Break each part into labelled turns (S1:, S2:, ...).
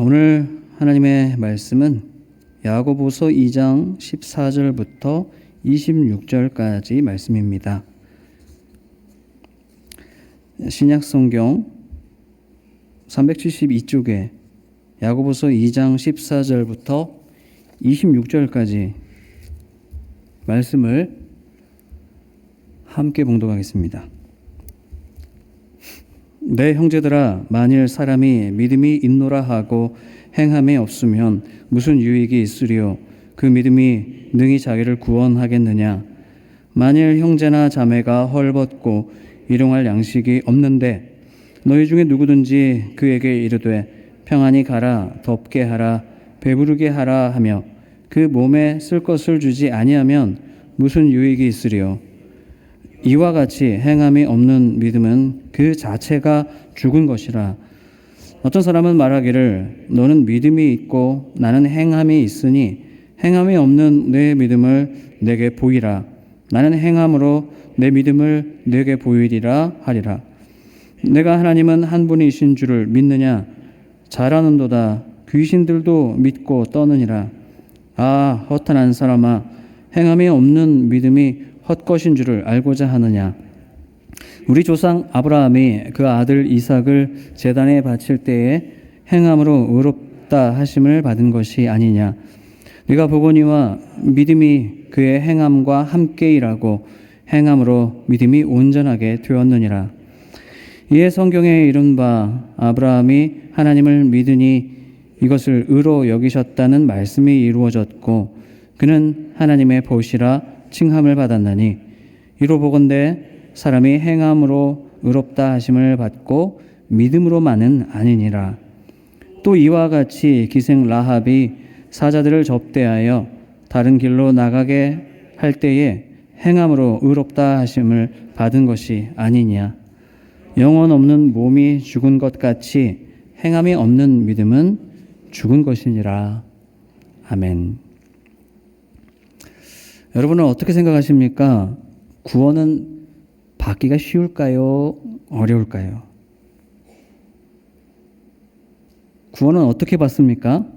S1: 오늘 하나님의 말씀은 야고보서 2장 14절부터 26절까지 말씀입니다. 신약성경 372쪽에 야고보서 2장 14절부터 26절까지 말씀을 함께 봉독하겠습니다. 내 형제들아, 만일 사람이 믿음이 있노라 하고 행함이 없으면 무슨 유익이 있으리요? 그 믿음이 능히 자기를 구원하겠느냐? 만일 형제나 자매가 헐벗고 일용할 양식이 없는데 너희 중에 누구든지 그에게 이르되 평안히 가라, 덥게 하라, 배부르게 하라 하며 그 몸에 쓸 것을 주지 아니하면 무슨 유익이 있으리요? 이와 같이 행함이 없는 믿음은 그 자체가 죽은 것이라. 어떤 사람은 말하기를 너는 믿음이 있고 나는 행함이 있으니 행함이 없는 내 믿음을 내게 보이라. 나는 행함으로 내 믿음을 내게 보이리라 하리라. 내가 하나님은 한 분이신 줄을 믿느냐? 잘하는도다. 귀신들도 믿고 떠느니라. 아, 허탄한 사람아, 행함이 없는 믿음이 헛것인 줄을 알고자 하느냐? 우리 조상 아브라함이 그 아들 이삭을 제단에 바칠 때에 행함으로 의롭다 하심을 받은 것이 아니냐? 네가 보거니와 믿음이 그의 행함과 함께 일하고 행함으로 믿음이 온전하게 되었느니라. 이에 성경에 이른 바 아브라함이 하나님을 믿으니 이것을 의로 여기셨다는 말씀이 이루어졌고 그는 하나님의 보시라 칭함을 받았나니 이로 보건대 사람이 행함으로 의롭다 하심을 받고 믿음으로만은 아니니라. 또 이와 같이 기생 라합이 사자들을 접대하여 다른 길로 나가게 할 때에 행함으로 의롭다 하심을 받은 것이 아니냐. 영혼 없는 몸이 죽은 것 같이 행함이 없는 믿음은 죽은 것이니라. 아멘. 여러분은 어떻게 생각하십니까? 구원은 받기가 쉬울까요? 어려울까요? 구원은 어떻게 받습니까?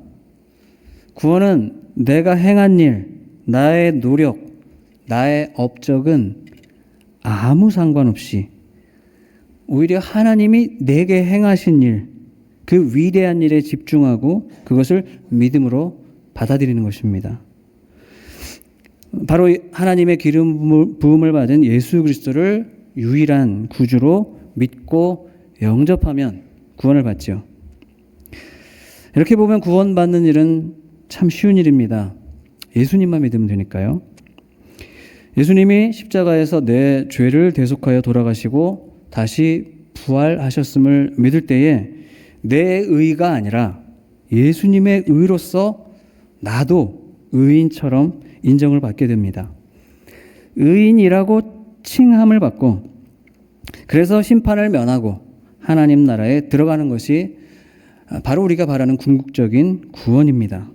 S1: 구원은 내가 행한 일, 나의 노력, 나의 업적은 아무 상관없이 오히려 하나님이 내게 행하신 일, 그 위대한 일에 집중하고 그것을 믿음으로 받아들이는 것입니다. 바로 하나님의 기름 부음을 받은 예수 그리스도를 유일한 구주로 믿고 영접하면 구원을 받죠. 이렇게 보면 구원받는 일은 참 쉬운 일입니다. 예수님만 믿으면 되니까요. 예수님이 십자가에서 내 죄를 대속하여 돌아가시고 다시 부활하셨음을 믿을 때에 내 의가 아니라 예수님의 의로서 나도 의인처럼 인정을 받게 됩니다. 의인이라고 칭함을 받고 그래서 심판을 면하고 하나님 나라에 들어가는 것이 바로 우리가 바라는 궁극적인 구원입니다.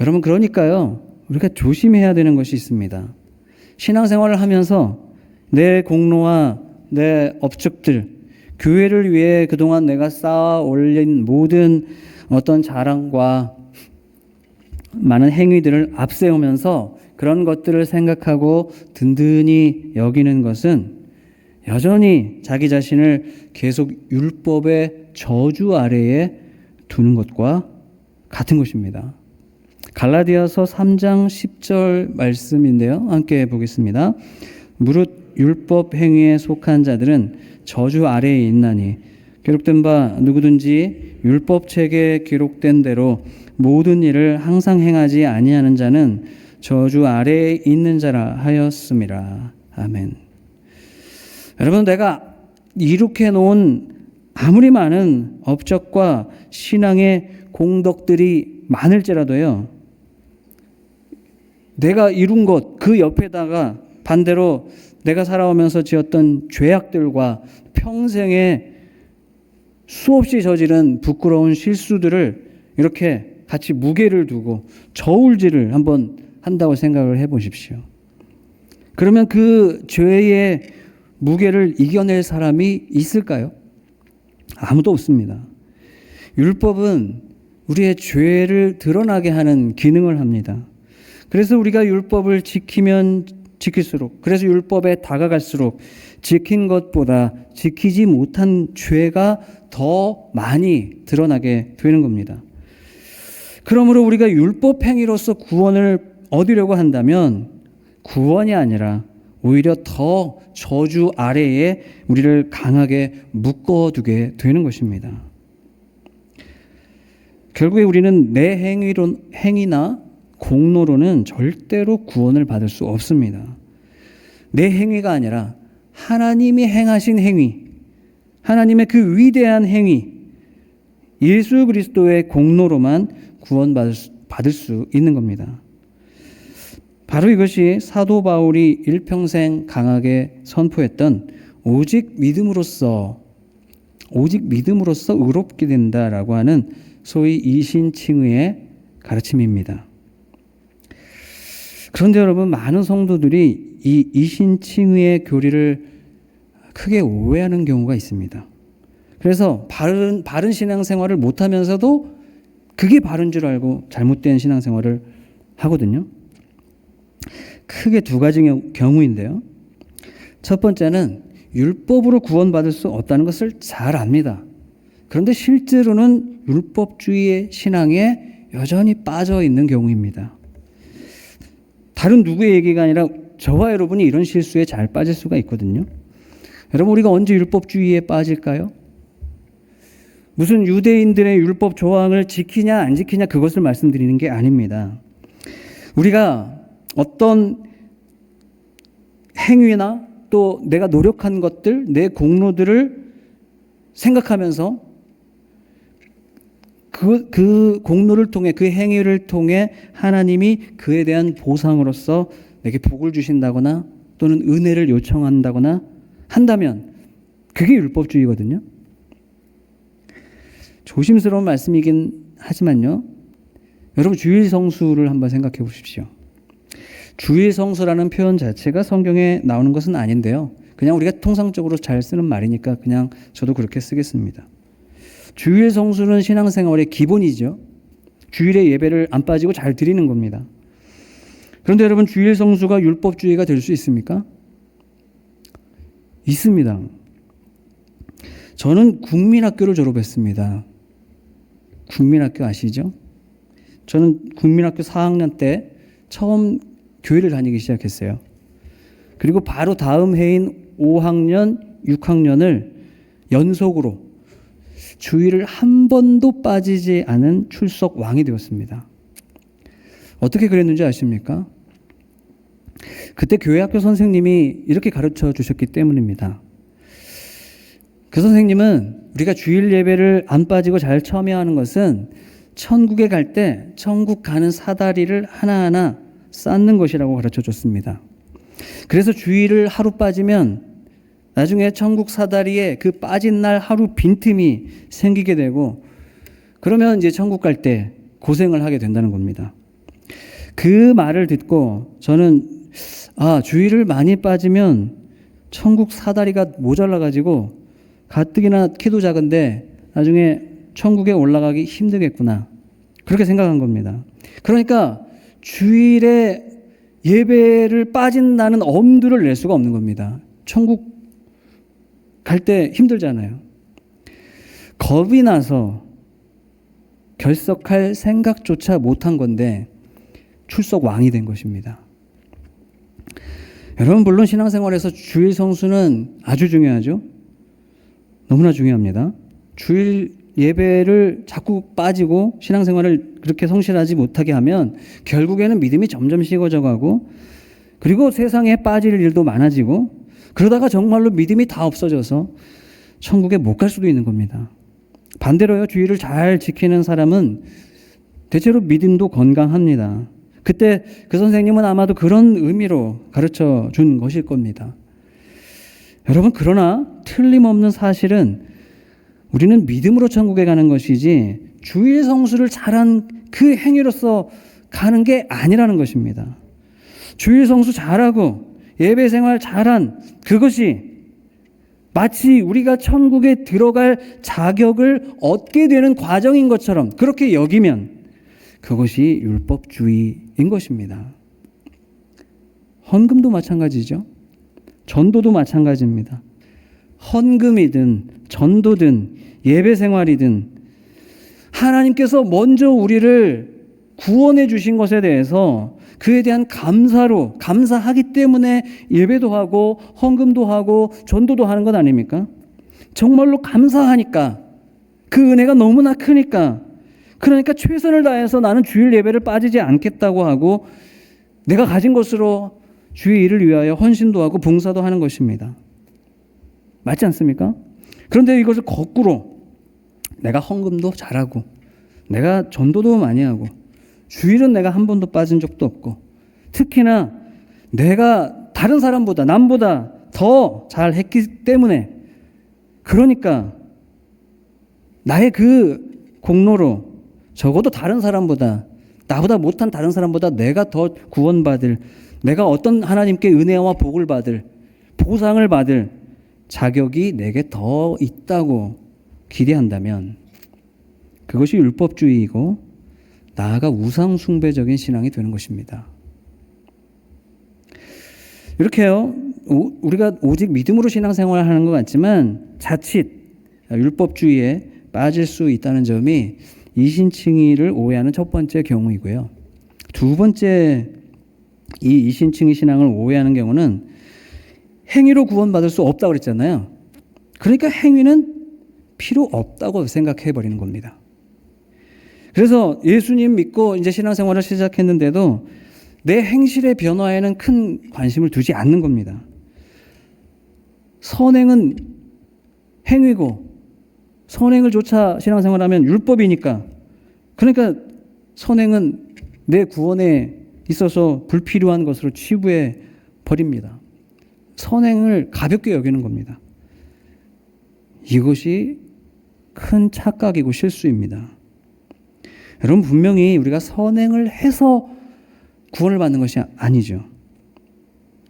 S1: 여러분, 그러니까요, 우리가 조심해야 되는 것이 있습니다. 신앙생활을 하면서 내 공로와 내 업적들, 교회를 위해 그동안 내가 쌓아 올린 모든 어떤 자랑과 많은 행위들을 앞세우면서 그런 것들을 생각하고 든든히 여기는 것은 여전히 자기 자신을 계속 율법의 저주 아래에 두는 것과 같은 것입니다. 갈라디아서 3장 10절 말씀인데요. 함께 보겠습니다. 무릇 율법 행위에 속한 자들은 저주 아래에 있나니 기록된 바 누구든지 율법책에 기록된 대로 모든 일을 항상 행하지 아니하는 자는 저주 아래에 있는 자라 하였음이라. 아멘. 여러분, 내가 이룩해 놓은 아무리 많은 업적과 신앙의 공덕들이 많을지라도요, 내가 이룬 것 그 옆에다가 반대로 내가 살아오면서 지었던 죄악들과 평생에 수없이 저지른 부끄러운 실수들을 이렇게 같이 무게를 두고 저울질을 한번 한다고 생각을 해보십시오. 그러면 그 죄의 무게를 이겨낼 사람이 있을까요? 아무도 없습니다. 율법은 우리의 죄를 드러나게 하는 기능을 합니다. 그래서 우리가 율법을 지키면 지킬수록, 그래서 율법에 다가갈수록 지킨 것보다 지키지 못한 죄가 더 많이 드러나게 되는 겁니다. 그러므로 우리가 율법 행위로서 구원을 얻으려고 한다면 구원이 아니라 오히려 더 저주 아래에 우리를 강하게 묶어두게 되는 것입니다. 결국에 우리는 내 행위나 공로로는 절대로 구원을 받을 수 없습니다. 내 행위가 아니라 하나님이 행하신 행위, 하나님의 그 위대한 행위, 예수 그리스도의 공로로만 구원받을 수 있는 겁니다. 바로 이것이 사도 바울이 일평생 강하게 선포했던 오직 믿음으로써 의롭게 된다라고 하는 소위 이신칭의의 가르침입니다. 그런데 여러분, 많은 성도들이 이 이신칭의의 교리를 크게 오해하는 경우가 있습니다. 그래서 바른 신앙생활을 못하면서도 그게 바른 줄 알고 잘못된 신앙생활을 하거든요. 크게 두 가지 경우인데요. 첫 번째는 율법으로 구원받을 수 없다는 것을 잘 압니다. 그런데 실제로는 율법주의의 신앙에 여전히 빠져 있는 경우입니다. 다른 누구의 얘기가 아니라 저와 여러분이 이런 실수에 잘 빠질 수가 있거든요. 여러분, 우리가 언제 율법주의에 빠질까요? 무슨 유대인들의 율법 조항을 지키냐 안 지키냐 그것을 말씀드리는 게 아닙니다. 우리가 어떤 행위나 또 내가 노력한 것들, 내 공로들을 생각하면서 그 공로를 통해, 그 행위를 통해 하나님이 그에 대한 보상으로서 내게 복을 주신다거나 또는 은혜를 요청한다거나 한다면 그게 율법주의거든요. 조심스러운 말씀이긴 하지만요. 여러분, 주일 성수를 한번 생각해 보십시오. 주일 성수라는 표현 자체가 성경에 나오는 것은 아닌데요. 그냥 우리가 통상적으로 잘 쓰는 말이니까 그냥 저도 그렇게 쓰겠습니다. 주일 성수는 신앙생활의 기본이죠. 주일에 예배를 안 빠지고 잘 드리는 겁니다. 그런데 여러분, 주일 성수가 율법주의가 될 수 있습니까? 있습니다. 저는 국민학교를 졸업했습니다. 국민학교 아시죠? 저는 국민학교 4학년 때 처음 교회를 다니기 시작했어요. 그리고 바로 다음 해인 5학년, 6학년을 연속으로 주일을 한 번도 빠지지 않은 출석 왕이 되었습니다. 어떻게 그랬는지 아십니까? 그때 교회학교 선생님이 이렇게 가르쳐 주셨기 때문입니다. 그 선생님은 우리가 주일 예배를 안 빠지고 잘 참여하는 것은 천국에 갈 때 천국 가는 사다리를 하나하나 쌓는 것이라고 가르쳐 줬습니다. 그래서 주일을 하루 빠지면 나중에 천국 사다리에 그 빠진 날 하루 빈틈이 생기게 되고, 그러면 이제 천국 갈 때 고생을 하게 된다는 겁니다. 그 말을 듣고 저는 주일을 많이 빠지면 천국 사다리가 모자라가지고 가뜩이나 키도 작은데 나중에 천국에 올라가기 힘들겠구나, 그렇게 생각한 겁니다. 그러니까 주일에 예배를 빠진다는 엄두를 낼 수가 없는 겁니다. 천국 갈 때 힘들잖아요. 겁이 나서 결석할 생각조차 못한 건데 출석 왕이 된 것입니다. 여러분, 물론 신앙생활에서 주일 성수는 아주 중요하죠. 너무나 중요합니다. 주일 예배를 자꾸 빠지고 신앙생활을 그렇게 성실하지 못하게 하면 결국에는 믿음이 점점 식어져 가고, 그리고 세상에 빠질 일도 많아지고, 그러다가 정말로 믿음이 다 없어져서 천국에 못 갈 수도 있는 겁니다. 반대로요, 주일을 잘 지키는 사람은 대체로 믿음도 건강합니다. 그때 그 선생님은 아마도 그런 의미로 가르쳐 준 것일 겁니다. 여러분, 그러나 틀림없는 사실은 우리는 믿음으로 천국에 가는 것이지 주일 성수를 잘한 그 행위로서 가는 게 아니라는 것입니다. 주일 성수 잘하고 예배 생활 잘한 그것이 마치 우리가 천국에 들어갈 자격을 얻게 되는 과정인 것처럼 그렇게 여기면 그것이 율법주의인 것입니다. 헌금도 마찬가지죠. 전도도 마찬가지입니다. 헌금이든 전도든 예배 생활이든 하나님께서 먼저 우리를 구원해 주신 것에 대해서 그에 대한 감사하기 때문에 예배도 하고 헌금도 하고 전도도 하는 것 아닙니까? 정말로 감사하니까 그 은혜가 너무나 크니까 그러니까 최선을 다해서 나는 주일 예배를 빠지지 않겠다고 하고 내가 가진 것으로 주의 일을 위하여 헌신도 하고 봉사도 하는 것입니다. 맞지 않습니까? 그런데 이것을 거꾸로 내가 헌금도 잘하고 내가 전도도 많이 하고 주일은 내가 한 번도 빠진 적도 없고 특히나 내가 다른 사람보다 남보다 더 잘했기 때문에 그러니까 나의 그 공로로 적어도 다른 사람보다 나보다 못한 다른 사람보다 내가 더 구원받을 내가 어떤 하나님께 은혜와 복을 받을 보상을 받을 자격이 내게 더 있다고 기대한다면 그것이 율법주의이고 나아가 우상숭배적인 신앙이 되는 것입니다. 이렇게요. 우리가 오직 믿음으로 신앙생활을 하는 것 같지만 자칫 율법주의에 빠질 수 있다는 점이 이신칭의를 오해하는 첫 번째 경우이고요. 두 번째 이 이신칭의 신앙을 오해하는 경우는 행위로 구원받을 수 없다고 그랬잖아요. 그러니까 행위는 필요 없다고 생각해 버리는 겁니다. 그래서 예수님 믿고 이제 신앙생활을 시작했는데도 내 행실의 변화에는 큰 관심을 두지 않는 겁니다. 선행은 행위고 선행을 조차 신앙생활하면 율법이니까 그러니까 선행은 내 구원에 있어서 불필요한 것으로 치부해 버립니다. 선행을 가볍게 여기는 겁니다. 이것이 큰 착각이고 실수입니다. 여러분 분명히 우리가 선행을 해서 구원을 받는 것이 아니죠.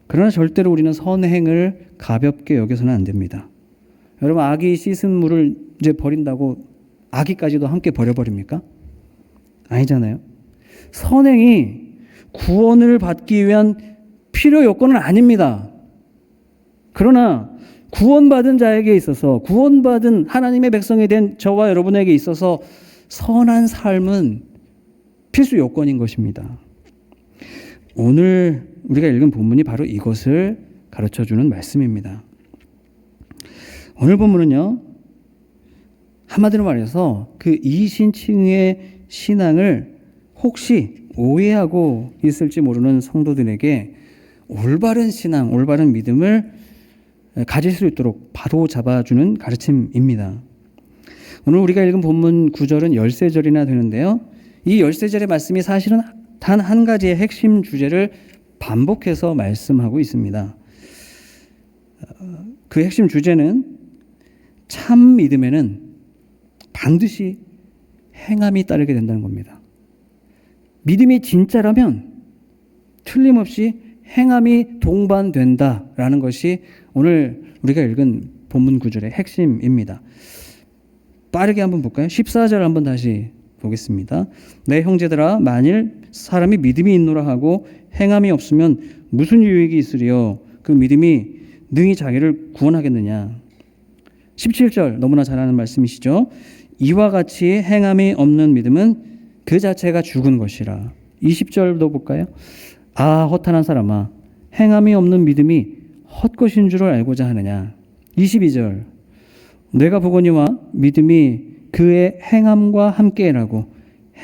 S1: 그러나 절대로 우리는 선행을 가볍게 여겨서는 안 됩니다. 여러분 아기 씻은 물을 이제 버린다고 아기까지도 함께 버려버립니까? 아니잖아요. 선행이 구원을 받기 위한 필요 요건은 아닙니다. 그러나 구원받은 자에게 있어서 구원받은 하나님의 백성이 된 저와 여러분에게 있어서 선한 삶은 필수 요건인 것입니다. 오늘 우리가 읽은 본문이 바로 이것을 가르쳐주는 말씀입니다. 오늘 본문은요. 한마디로 말해서 그 이신칭의 신앙을 혹시 오해하고 있을지 모르는 성도들에게 올바른 신앙, 올바른 믿음을 가질 수 있도록 바로 잡아주는 가르침입니다. 오늘 우리가 읽은 본문 9절은 13절이나 되는데요. 이 13절의 말씀이 사실은 단 한 가지의 핵심 주제를 반복해서 말씀하고 있습니다. 그 핵심 주제는 참 믿음에는 반드시 행함이 따르게 된다는 겁니다. 믿음이 진짜라면 틀림없이 행함이 동반된다라는 것이 오늘 우리가 읽은 본문 9절의 핵심입니다. 빠르게 한번 볼까요? 14절 한번 다시 보겠습니다. 내 형제들아 만일 사람이 믿음이 있노라 하고 행함이 없으면 무슨 유익이 있으리요? 그 믿음이 능히 자기를 구원하겠느냐? 17절 너무나 잘 아는 말씀이시죠? 이와 같이 행함이 없는 믿음은 그 자체가 죽은 것이라. 20절도 볼까요? 아 허탄한 사람아 행함이 없는 믿음이 헛것인 줄을 알고자 하느냐. 22절 내가 보거니와 믿음이 그의 행함과 함께라고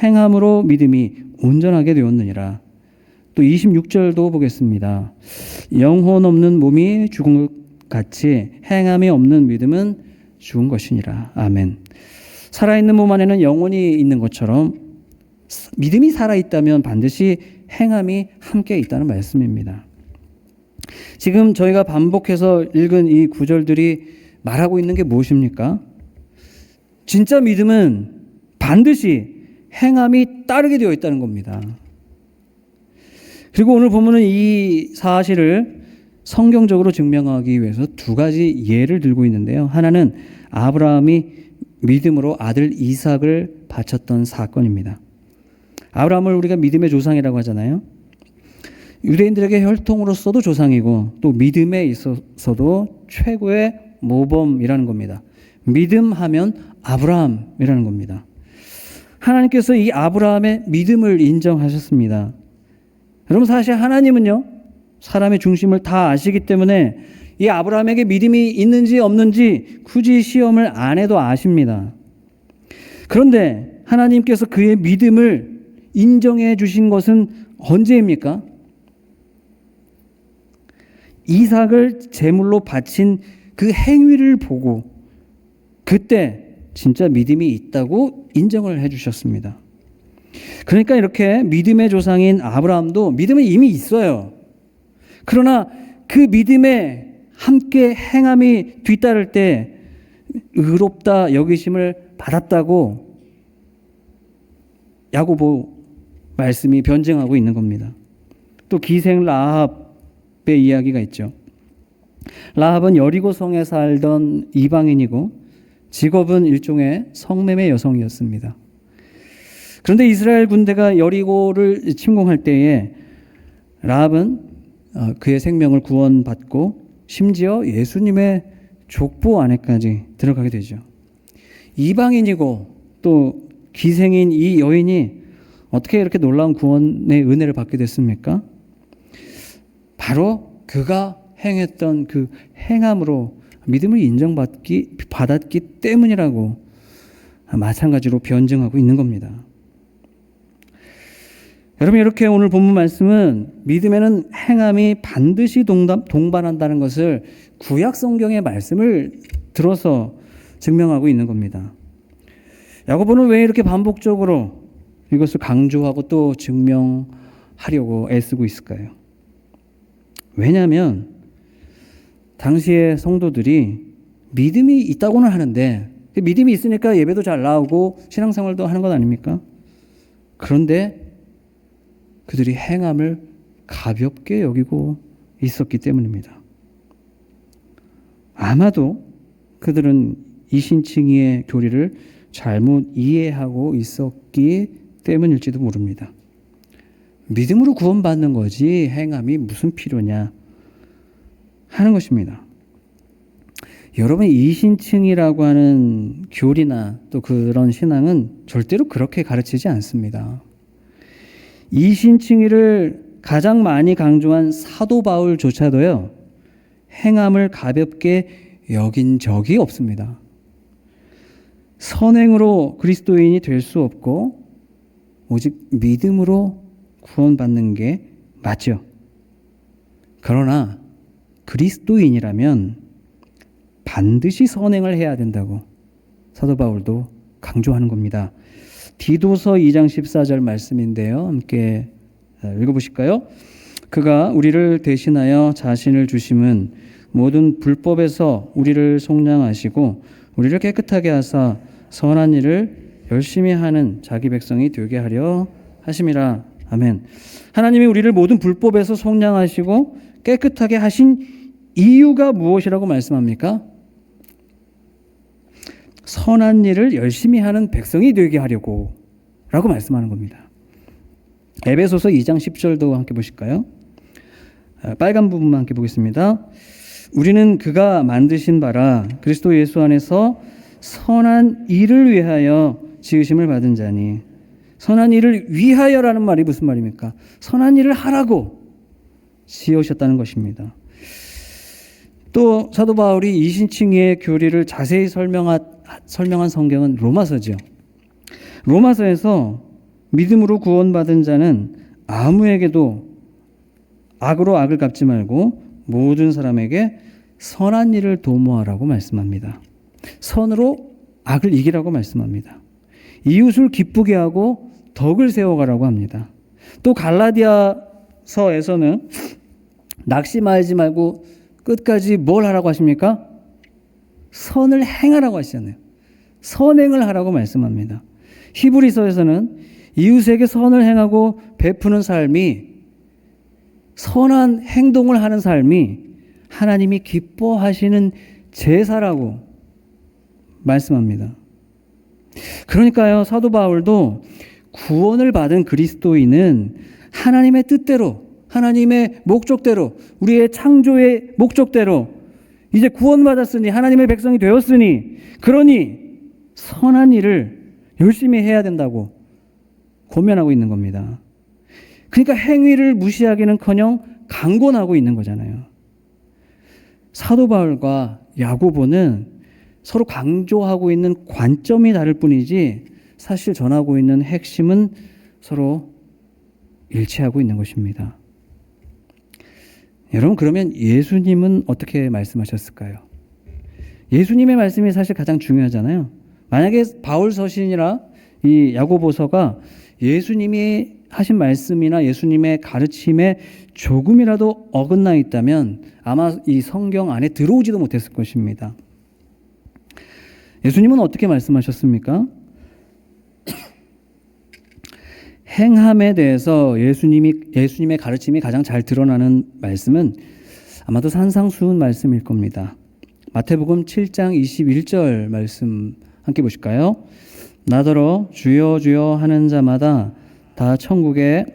S1: 행함으로 믿음이 온전하게 되었느니라. 또 26절도 보겠습니다. 영혼 없는 몸이 죽은 것 같이 행함이 없는 믿음은 죽은 것이니라. 아멘. 살아있는 몸 안에는 영혼이 있는 것처럼 믿음이 살아있다면 반드시 행함이 함께 있다는 말씀입니다. 지금 저희가 반복해서 읽은 이 구절들이 말하고 있는 게 무엇입니까? 진짜 믿음은 반드시 행함이 따르게 되어 있다는 겁니다. 그리고 오늘 보면은 이 사실을 성경적으로 증명하기 위해서 두 가지 예를 들고 있는데요. 하나는 아브라함이 믿음으로 아들 이삭을 바쳤던 사건입니다. 아브라함을 우리가 믿음의 조상이라고 하잖아요. 유대인들에게 혈통으로서도 조상이고 또 믿음에 있어서도 최고의 모범이라는 겁니다. 믿음하면 아브라함이라는 겁니다. 하나님께서 이 아브라함의 믿음을 인정하셨습니다. 여러분, 사실 하나님은요, 사람의 중심을 다 아시기 때문에 이 아브라함에게 믿음이 있는지 없는지 굳이 시험을 안 해도 아십니다. 그런데 하나님께서 그의 믿음을 인정해 주신 것은 언제입니까? 이삭을 제물로 바친 그 행위를 보고 그때 진짜 믿음이 있다고 인정을 해 주셨습니다. 그러니까 이렇게 믿음의 조상인 아브라함도 믿음이 이미 있어요. 그러나 그 믿음에 함께 행함이 뒤따를 때 의롭다 여기심을 받았다고 야고보 말씀이 변증하고 있는 겁니다. 또 기생 라합의 이야기가 있죠. 라합은 여리고 성에 살던 이방인이고 직업은 일종의 성매매 여성이었습니다. 그런데 이스라엘 군대가 여리고를 침공할 때에 라합은 그의 생명을 구원받고 심지어 예수님의 족보 안에까지 들어가게 되죠. 이방인이고 또 기생인 이 여인이 어떻게 이렇게 놀라운 구원의 은혜를 받게 됐습니까? 바로 그가 행했던 그 행함으로 믿음을 받았기 때문이라고 마찬가지로 변증하고 있는 겁니다. 여러분, 이렇게 오늘 본문 말씀은 믿음에는 행함이 반드시 동반한다는 것을 구약 성경의 말씀을 들어서 증명하고 있는 겁니다. 야고보는 왜 이렇게 반복적으로 이것을 강조하고 또 증명하려고 애쓰고 있을까요? 왜냐하면 당시의 성도들이 믿음이 있다고는 하는데 믿음이 있으니까 예배도 잘 나오고 신앙생활도 하는 것 아닙니까? 그런데 그들이 행함을 가볍게 여기고 있었기 때문입니다. 아마도 그들은 이신칭의의 교리를 잘못 이해하고 있었기 때문일지도 모릅니다. 믿음으로 구원받는 거지 행함이 무슨 필요냐 하는 것입니다. 여러분, 이신칭이라고 하는 교리나 또 그런 신앙은 절대로 그렇게 가르치지 않습니다. 이신칭의를 가장 많이 강조한 사도 바울조차도요, 행함을 가볍게 여긴 적이 없습니다. 선행으로 그리스도인이 될 수 없고 오직 믿음으로 구원받는 게 맞죠. 그러나 그리스도인이라면 반드시 선행을 해야 된다고 사도 바울도 강조하는 겁니다. 디도서 2장 14절 말씀인데요. 함께 읽어보실까요? 그가 우리를 대신하여 자신을 주심은 모든 불법에서 우리를 속량하시고 우리를 깨끗하게 하사 선한 일을 열심히 하는 자기 백성이 되게 하려 하심이라. 아멘. 하나님이 우리를 모든 불법에서 속량하시고 깨끗하게 하신 이유가 무엇이라고 말씀합니까? 선한 일을 열심히 하는 백성이 되게 하려고 라고 말씀하는 겁니다. 에베소서 2장 10절도 함께 보실까요? 빨간 부분만 함께 보겠습니다. 우리는 그가 만드신 바라 그리스도 예수 안에서 선한 일을 위하여 지으심을 받은 자니. 선한 일을 위하여라는 말이 무슨 말입니까? 선한 일을 하라고 지으셨다는 것입니다. 또 사도 바울이 이신칭의의 교리를 자세히 설명한 성경은 로마서죠. 로마서에서 믿음으로 구원받은 자는 아무에게도 악으로 악을 갚지 말고 모든 사람에게 선한 일을 도모하라고 말씀합니다. 선으로 악을 이기라고 말씀합니다. 이웃을 기쁘게 하고 덕을 세워가라고 합니다. 또 갈라디아서에서는 낙심하지 말고 끝까지 뭘 하라고 하십니까? 선을 행하라고 하시잖아요. 선행을 하라고 말씀합니다. 히브리서에서는 이웃에게 선을 행하고 베푸는 삶이, 선한 행동을 하는 삶이 하나님이 기뻐하시는 제사라고 말씀합니다. 그러니까요, 사도 바울도 구원을 받은 그리스도인은 하나님의 뜻대로, 하나님의 목적대로, 우리의 창조의 목적대로 이제 구원받았으니, 하나님의 백성이 되었으니, 그러니 선한 일을 열심히 해야 된다고 권면하고 있는 겁니다. 그러니까 행위를 무시하기는커녕 강권하고 있는 거잖아요. 사도 바울과 야고보는 서로 강조하고 있는 관점이 다를 뿐이지 사실 전하고 있는 핵심은 서로 일치하고 있는 것입니다. 여러분, 그러면 예수님은 어떻게 말씀하셨을까요? 예수님의 말씀이 사실 가장 중요하잖아요. 만약에 바울 서신이나 이 야고보서가 예수님이 하신 말씀이나 예수님의 가르침에 조금이라도 어긋나 있다면 아마 이 성경 안에 들어오지도 못했을 것입니다. 예수님은 어떻게 말씀하셨습니까? 행함에 대해서 예수님의 가르침이 가장 잘 드러나는 말씀은 아마도 산상수훈 말씀일 겁니다. 마태복음 7장 21절 말씀 함께 보실까요? 나더러 주여 주여 하는 자마다 다 천국에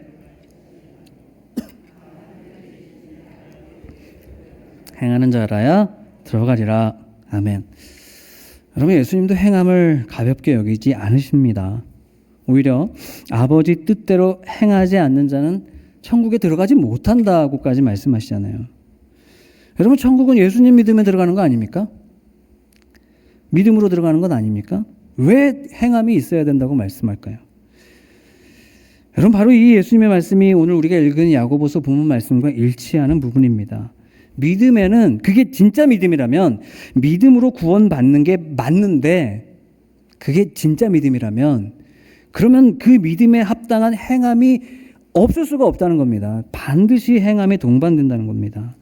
S1: 행하는 자라야 들어가리라. 아멘. 여러분, 예수님도 행함을 가볍게 여기지 않으십니다. 오히려 아버지 뜻대로 행하지 않는 자는 천국에 들어가지 못한다고까지 말씀하시잖아요. 여러분, 천국은 예수님 믿음에 들어가는 거 아닙니까? 믿음으로 들어가는 건 아닙니까? 왜 행함이 있어야 된다고 말씀할까요? 여러분, 바로 이 예수님의 말씀이 오늘 우리가 읽은 야고보서 본문 말씀과 일치하는 부분입니다. 믿음에는, 그게 진짜 믿음이라면, 믿음으로 구원받는 게 맞는데 그게 진짜 믿음이라면 그러면 그 믿음에 합당한 행함이 없을 수가 없다는 겁니다. 반드시 행함에 동반된다는 겁니다.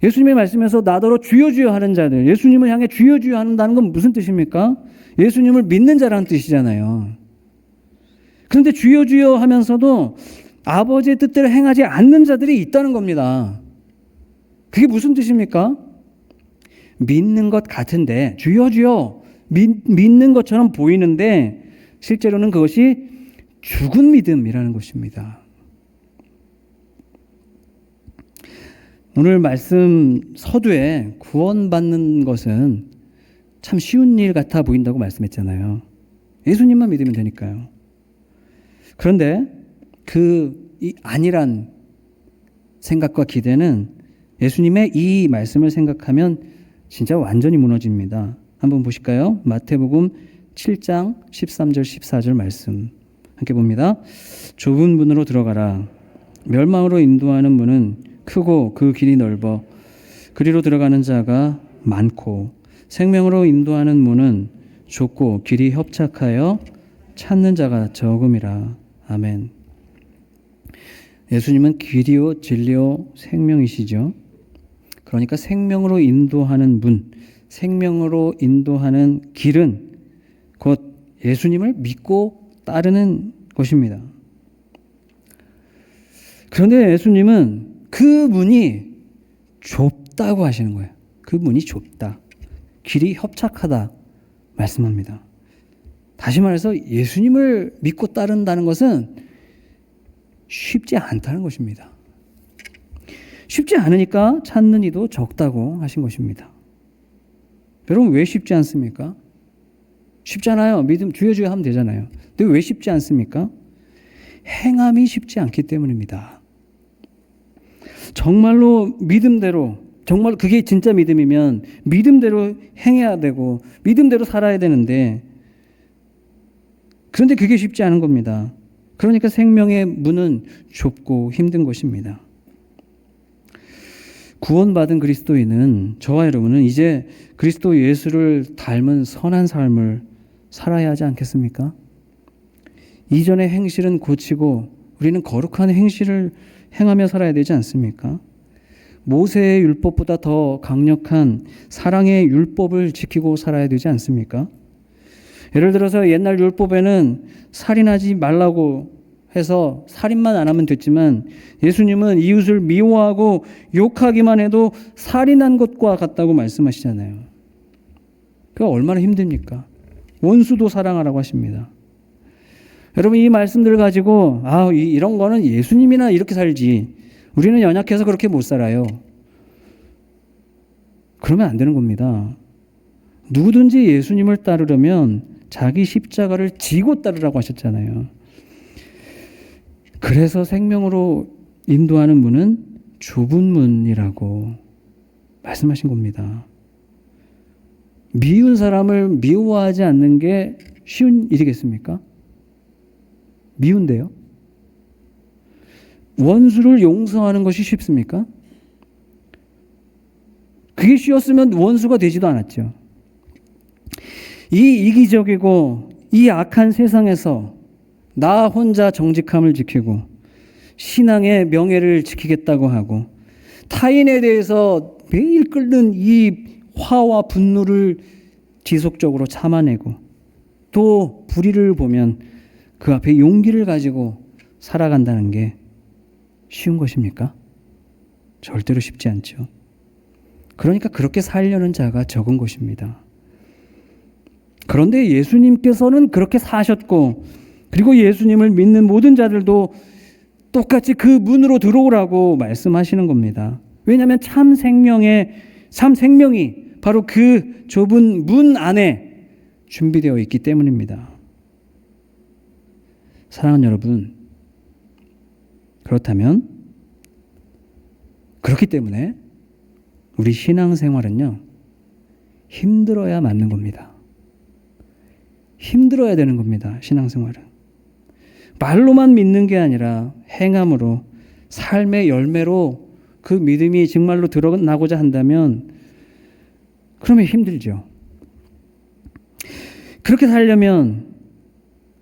S1: 예수님의 말씀에서 나더러 주여 주여 하는 자들, 예수님을 향해 주여 주여 한다는 건 무슨 뜻입니까? 예수님을 믿는 자라는 뜻이잖아요. 그런데 주여 주여 하면서도 아버지의 뜻대로 행하지 않는 자들이 있다는 겁니다. 그게 무슨 뜻입니까? 믿는 것 같은데, 주여 주여 믿는 것처럼 보이는데 실제로는 그것이 죽은 믿음이라는 것입니다. 오늘 말씀 서두에 구원받는 것은 참 쉬운 일 같아 보인다고 말씀했잖아요. 예수님만 믿으면 되니까요. 그런데 이 아니란 생각과 기대는 예수님의 이 말씀을 생각하면 진짜 완전히 무너집니다. 한번 보실까요? 마태복음 7장 13절 14절 말씀 함께 봅니다. 좁은 문으로 들어가라. 멸망으로 인도하는 문은 크고 그 길이 넓어 그리로 들어가는 자가 많고 생명으로 인도하는 문은 좁고 길이 협착하여 찾는 자가 적음이라. 아멘. 예수님은 길이요 진리요 생명이시죠. 그러니까 생명으로 인도하는 문, 생명으로 인도하는 길은 곧 예수님을 믿고 따르는 것입니다. 그런데 예수님은 그 문이 좁다고 하시는 거예요. 그 문이 좁다. 길이 협착하다 말씀합니다. 다시 말해서 예수님을 믿고 따른다는 것은 쉽지 않다는 것입니다. 쉽지 않으니까 찾는 이도 적다고 하신 것입니다. 여러분, 왜 쉽지 않습니까? 쉽잖아요. 믿음 주여 주여 하면 되잖아요. 근데 왜 쉽지 않습니까? 행함이 쉽지 않기 때문입니다. 정말로 믿음대로, 정말 그게 진짜 믿음이면 믿음대로 행해야 되고 믿음대로 살아야 되는데, 그런데 그게 쉽지 않은 겁니다. 그러니까 생명의 문은 좁고 힘든 것입니다. 구원받은 그리스도인은, 저와 여러분은 이제 그리스도 예수를 닮은 선한 삶을 살아야 하지 않겠습니까? 이전의 행실은 고치고 우리는 거룩한 행실을 행하며 살아야 되지 않습니까? 모세의 율법보다 더 강력한 사랑의 율법을 지키고 살아야 되지 않습니까? 예를 들어서 옛날 율법에는 살인하지 말라고 해서 살인만 안 하면 됐지만 예수님은 이웃을 미워하고 욕하기만 해도 살인한 것과 같다고 말씀하시잖아요. 그게 얼마나 힘듭니까? 원수도 사랑하라고 하십니다. 여러분, 이 말씀들을 가지고 이런 거는 예수님이나 이렇게 살지, 우리는 연약해서 그렇게 못 살아요, 그러면 안 되는 겁니다. 누구든지 예수님을 따르려면 자기 십자가를 지고 따르라고 하셨잖아요. 그래서 생명으로 인도하는 문은 좁은 문이라고 말씀하신 겁니다. 미운 사람을 미워하지 않는 게 쉬운 일이겠습니까? 미운데요. 원수를 용서하는 것이 쉽습니까? 그게 쉬웠으면 원수가 되지도 않았죠. 이 이기적이고 이 악한 세상에서 나 혼자 정직함을 지키고 신앙의 명예를 지키겠다고 하고 타인에 대해서 매일 끓는 이 화와 분노를 지속적으로 참아내고 또 불의를 보면 그 앞에 용기를 가지고 살아간다는 게 쉬운 것입니까? 절대로 쉽지 않죠. 그러니까 그렇게 살려는 자가 적은 것입니다. 그런데 예수님께서는 그렇게 사셨고, 그리고 예수님을 믿는 모든 자들도 똑같이 그 문으로 들어오라고 말씀하시는 겁니다. 왜냐하면 참 생명이 바로 그 좁은 문 안에 준비되어 있기 때문입니다. 사랑하는 여러분, 그렇기 때문에 우리 신앙생활은요, 힘들어야 맞는 겁니다. 힘들어야 되는 겁니다. 신앙생활은 말로만 믿는 게 아니라 행함으로, 삶의 열매로 그 믿음이 정말로 드러나고자 한다면 그러면 힘들죠. 그렇게 살려면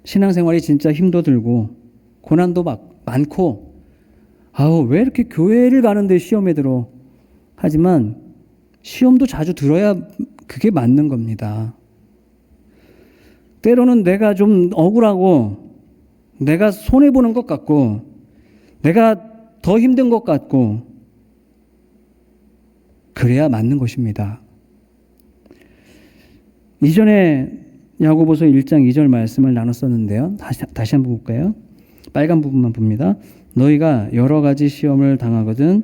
S1: 신앙생활이 진짜 힘도 들고 고난도 많고, 왜 이렇게 교회를 가는데 시험에 들어? 하지만 시험도 자주 들어야 그게 맞는 겁니다. 때로는 내가 좀 억울하고 내가 손해보는 것 같고 내가 더 힘든 것 같고 그래야 맞는 것입니다. 이전에 야고보서 1장 2절 말씀을 나눴었는데요. 다시 한번 볼까요? 빨간 부분만 봅니다. 너희가 여러 가지 시험을 당하거든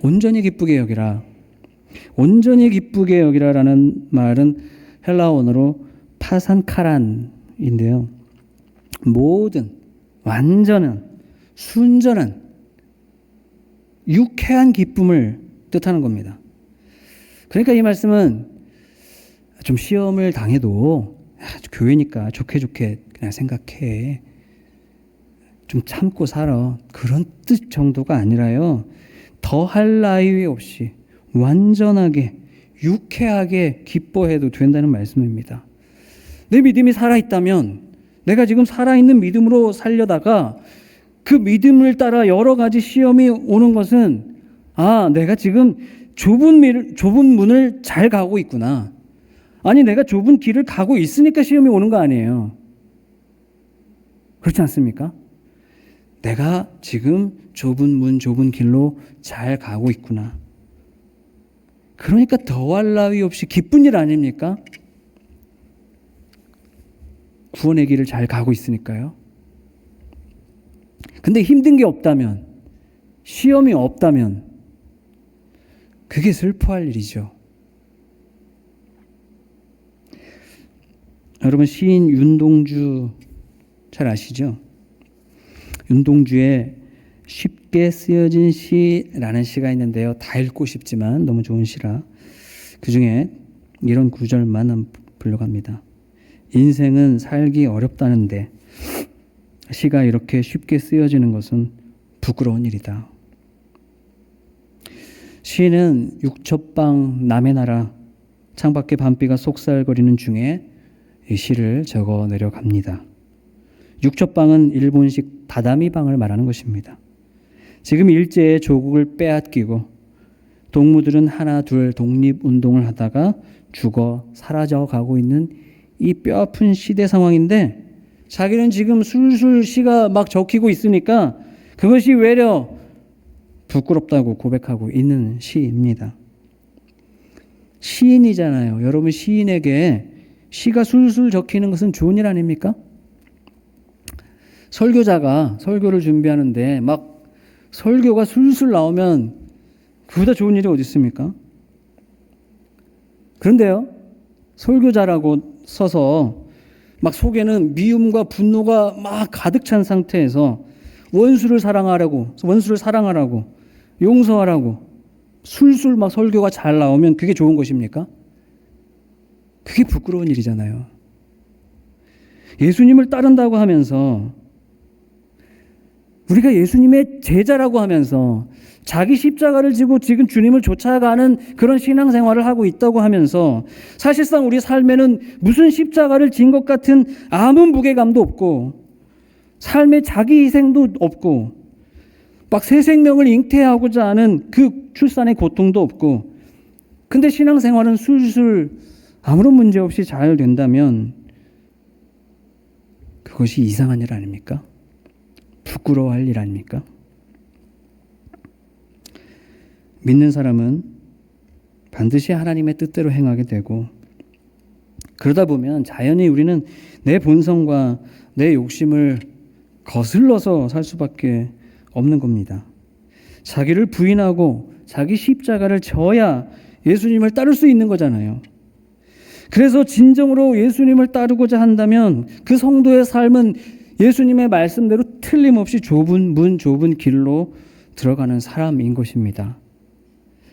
S1: 온전히 기쁘게 여기라. 온전히 기쁘게 여기라라는 말은 헬라어 언어로 파산카란인데요. 모든 완전한 순전한 유쾌한 기쁨을 뜻하는 겁니다. 그러니까 이 말씀은 좀 시험을 당해도 교회니까 좋게 그냥 생각해, 좀 참고 살아, 그런 뜻 정도가 아니라요, 더할 나위 없이 완전하게 유쾌하게 기뻐해도 된다는 말씀입니다. 내 믿음이 살아있다면, 내가 지금 살아있는 믿음으로 살려다가 그 믿음을 따라 여러 가지 시험이 오는 것은 내가 지금 좁은 문을 잘 가고 있구나, 아니 내가 좁은 길을 가고 있으니까 시험이 오는 거 아니에요. 그렇지 않습니까? 내가 지금 좁은 문, 좁은 길로 잘 가고 있구나. 그러니까 더할 나위 없이 기쁜 일 아닙니까? 구원의 길을 잘 가고 있으니까요. 근데 힘든 게 없다면, 시험이 없다면 그게 슬퍼할 일이죠. 여러분, 시인 윤동주 잘 아시죠? 윤동주의 쉽게 쓰여진 시라는 시가 있는데요. 다 읽고 싶지만 너무 좋은 시라 그 중에 이런 구절만 불러갑니다. 인생은 살기 어렵다는데 시가 이렇게 쉽게 쓰여지는 것은 부끄러운 일이다. 시인은 육첩방 남의 나라 창밖에 밤비가 속살거리는 중에 이 시를 적어 내려갑니다. 육첩방은 일본식 다다미 방을 말하는 것입니다. 지금 일제의 조국을 빼앗기고 동무들은 하나 둘 독립운동을 하다가 죽어 사라져 가고 있는 이 뼈아픈 시대 상황인데 자기는 지금 술술 시가 막 적히고 있으니까 그것이 외려 부끄럽다고 고백하고 있는 시입니다. 시인이잖아요. 여러분, 시인에게 시가 술술 적히는 것은 좋은 일 아닙니까? 설교자가 설교를 준비하는데 막 설교가 술술 나오면 그보다 좋은 일이 어디 있습니까? 그런데요, 설교자라고 써서 막 속에는 미움과 분노가 막 가득 찬 상태에서 원수를 사랑하라고, 용서하라고 술술 막 설교가 잘 나오면 그게 좋은 것입니까? 그게 부끄러운 일이잖아요. 예수님을 따른다고 하면서, 우리가 예수님의 제자라고 하면서 자기 십자가를 지고 지금 주님을 쫓아가는 그런 신앙생활을 하고 있다고 하면서 사실상 우리 삶에는 무슨 십자가를 진 것 같은 아무 무게감도 없고 삶의 자기 희생도 없고 막 새 생명을 잉태하고자 하는 그 출산의 고통도 없고, 근데 신앙생활은 술술 아무런 문제 없이 잘 된다면 그것이 이상한 일 아닙니까? 부끄러워할 일 아닙니까? 믿는 사람은 반드시 하나님의 뜻대로 행하게 되고, 그러다 보면 자연히 우리는 내 본성과 내 욕심을 거슬러서 살 수밖에 없는 겁니다. 자기를 부인하고 자기 십자가를 져야 예수님을 따를 수 있는 거잖아요. 그래서 진정으로 예수님을 따르고자 한다면 그 성도의 삶은 예수님의 말씀대로 틀림없이 좁은 문, 좁은 길로 들어가는 사람인 것입니다.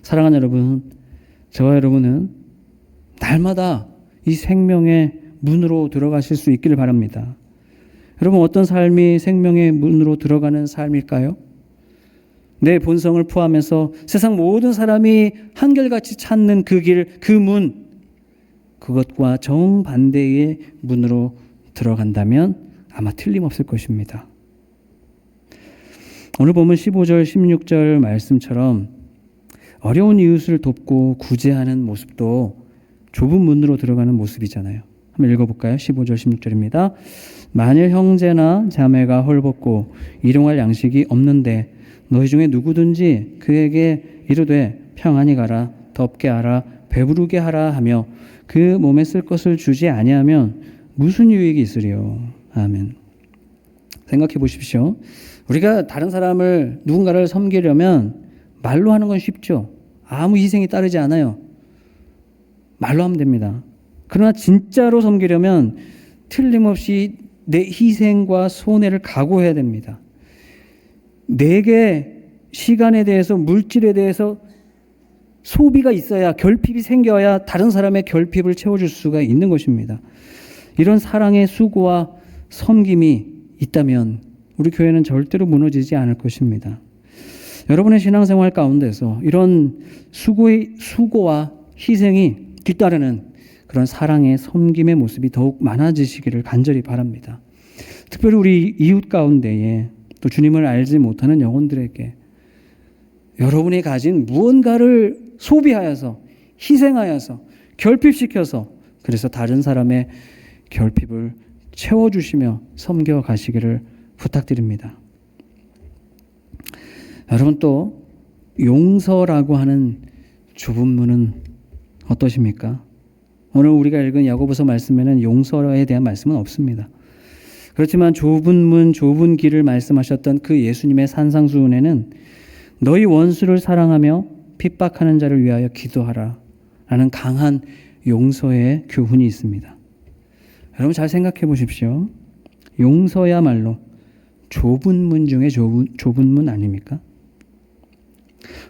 S1: 사랑하는 여러분, 저와 여러분은 날마다 이 생명의 문으로 들어가실 수 있기를 바랍니다. 여러분, 어떤 삶이 생명의 문으로 들어가는 삶일까요? 내 본성을 포함해서 세상 모든 사람이 한결같이 찾는 그 길, 그 문, 그것과 정반대의 문으로 들어간다면 아마 틀림없을 것입니다. 오늘 보면 15절, 16절 말씀처럼 어려운 이웃을 돕고 구제하는 모습도 좁은 문으로 들어가는 모습이잖아요. 한번 읽어볼까요? 15절, 16절입니다. 만일 형제나 자매가 헐벗고 일용할 양식이 없는데 너희 중에 누구든지 그에게 이르되 평안히 가라, 덥게 하라, 배부르게 하라 하며 그 몸에 쓸 것을 주지 아니하면 무슨 유익이 있으리요? 아멘. 생각해 보십시오. 우리가 다른 사람을, 누군가를 섬기려면 말로 하는 건 쉽죠. 아무 희생이 따르지 않아요. 말로 하면 됩니다. 그러나 진짜로 섬기려면 틀림없이 내 희생과 손해를 각오해야 됩니다. 내게 시간에 대해서, 물질에 대해서 소비가 있어야, 결핍이 생겨야 다른 사람의 결핍을 채워줄 수가 있는 것입니다. 이런 사랑의 수고와 섬김이 있다면 우리 교회는 절대로 무너지지 않을 것입니다. 여러분의 신앙생활 가운데서 이런 수고와 희생이 뒤따르는 그런 사랑의 섬김의 모습이 더욱 많아지시기를 간절히 바랍니다. 특별히 우리 이웃 가운데에 또 주님을 알지 못하는 영혼들에게 여러분이 가진 무언가를 소비하여서, 희생하여서, 결핍시켜서, 그래서 다른 사람의 결핍을 채워주시며 섬겨가시기를 부탁드립니다. 여러분, 또 용서라고 하는 좁은 문은 어떠십니까? 오늘 우리가 읽은 야고보서 말씀에는 용서에 대한 말씀은 없습니다. 그렇지만 좁은 문, 좁은 길을 말씀하셨던 그 예수님의 산상수훈에는 너희 원수를 사랑하며 핍박하는 자를 위하여 기도하라 라는 강한 용서의 교훈이 있습니다. 여러분, 잘 생각해 보십시오. 용서야말로 좁은 문 중에 좁은 문 아닙니까?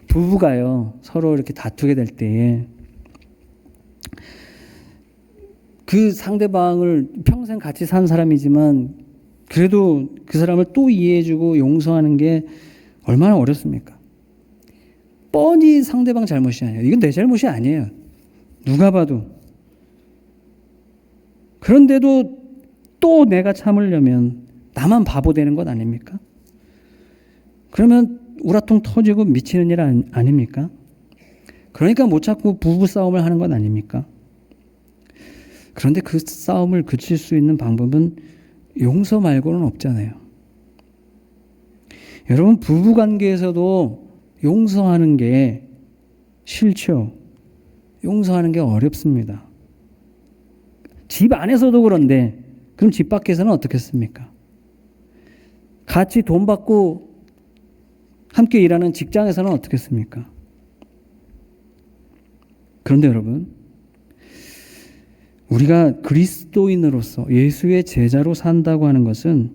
S1: 부부가요, 서로 이렇게 다투게 될 때에 그 상대방을 평생 같이 산 사람이지만 그래도 그 사람을 또 이해해주고 용서하는 게 얼마나 어렵습니까? 뻔히 상대방 잘못이 아니에요. 이건 내 잘못이 아니에요. 누가 봐도. 그런데도 또 내가 참으려면 나만 바보 되는 것 아닙니까? 그러면 우라통 터지고 미치는 일 아닙니까? 그러니까 못 참고 부부싸움을 하는 것 아닙니까? 그런데 그 싸움을 그칠 수 있는 방법은 용서 말고는 없잖아요. 여러분, 부부관계에서도 용서하는 게 싫죠. 용서하는 게 어렵습니다. 집 안에서도 그런데 그럼 집 밖에서는 어떻겠습니까? 같이 돈 받고 함께 일하는 직장에서는 어떻겠습니까? 그런데 여러분, 우리가 그리스도인으로서 예수의 제자로 산다고 하는 것은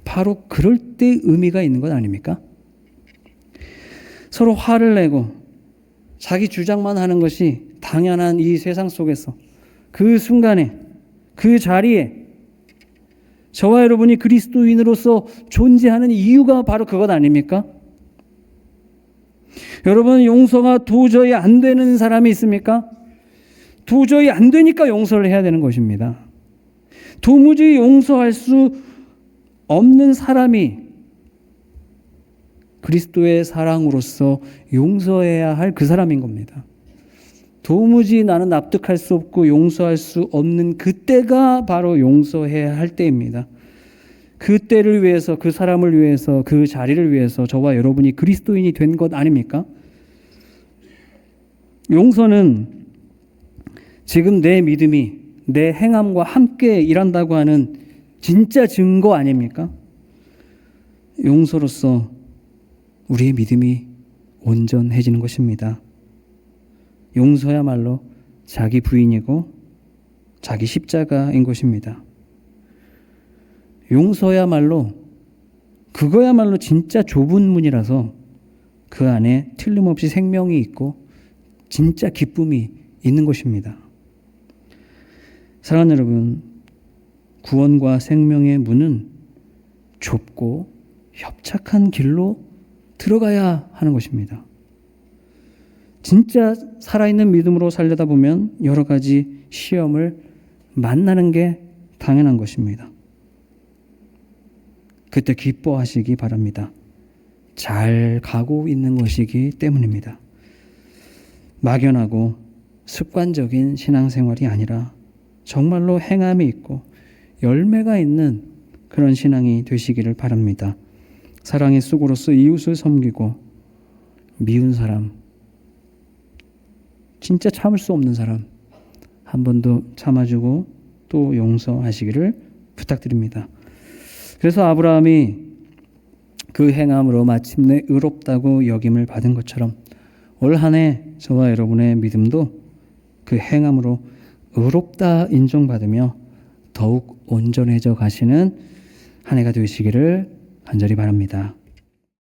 S1: 바로 그럴 때 의미가 있는 것 아닙니까? 서로 화를 내고 자기 주장만 하는 것이 당연한 이 세상 속에서 그 순간에 그 자리에 저와 여러분이 그리스도인으로서 존재하는 이유가 바로 그것 아닙니까? 여러분, 용서가 도저히 안 되는 사람이 있습니까? 도저히 안 되니까 용서를 해야 되는 것입니다. 도무지 용서할 수 없는 사람이 그리스도의 사랑으로서 용서해야 할 그 사람인 겁니다. 도무지 나는 납득할 수 없고 용서할 수 없는 그때가 바로 용서해야 할 때입니다. 그 때를 위해서, 그 사람을 위해서, 그 자리를 위해서 저와 여러분이 그리스도인이 된 것 아닙니까? 용서는 지금 내 믿음이 내 행함과 함께 일한다고 하는 진짜 증거 아닙니까? 용서로서 우리의 믿음이 온전해지는 것입니다. 용서야말로 자기 부인이고 자기 십자가인 것입니다. 용서야말로 그거야말로 진짜 좁은 문이라서 그 안에 틀림없이 생명이 있고 진짜 기쁨이 있는 것입니다. 사랑하는 여러분, 구원과 생명의 문은 좁고 협착한 길로 들어가야 하는 것입니다. 진짜 살아있는 믿음으로 살려다 보면 여러 가지 시험을 만나는 게 당연한 것입니다. 그때 기뻐하시기 바랍니다. 잘 가고 있는 것이기 때문입니다. 막연하고 습관적인 신앙생활이 아니라 정말로 행함이 있고 열매가 있는 그런 신앙이 되시기를 바랍니다. 사랑의 쑥으로서 이웃을 섬기고 미운 사람, 진짜 참을 수 없는 사람 한 번 더 참아주고 또 용서하시기를 부탁드립니다. 그래서 아브라함이 그 행함으로 마침내 의롭다고 여김을 받은 것처럼 올 한 해 저와 여러분의 믿음도 그 행함으로 의롭다 인정받으며 더욱 온전해져 가시는 한 해가 되시기를 간절히 바랍니다.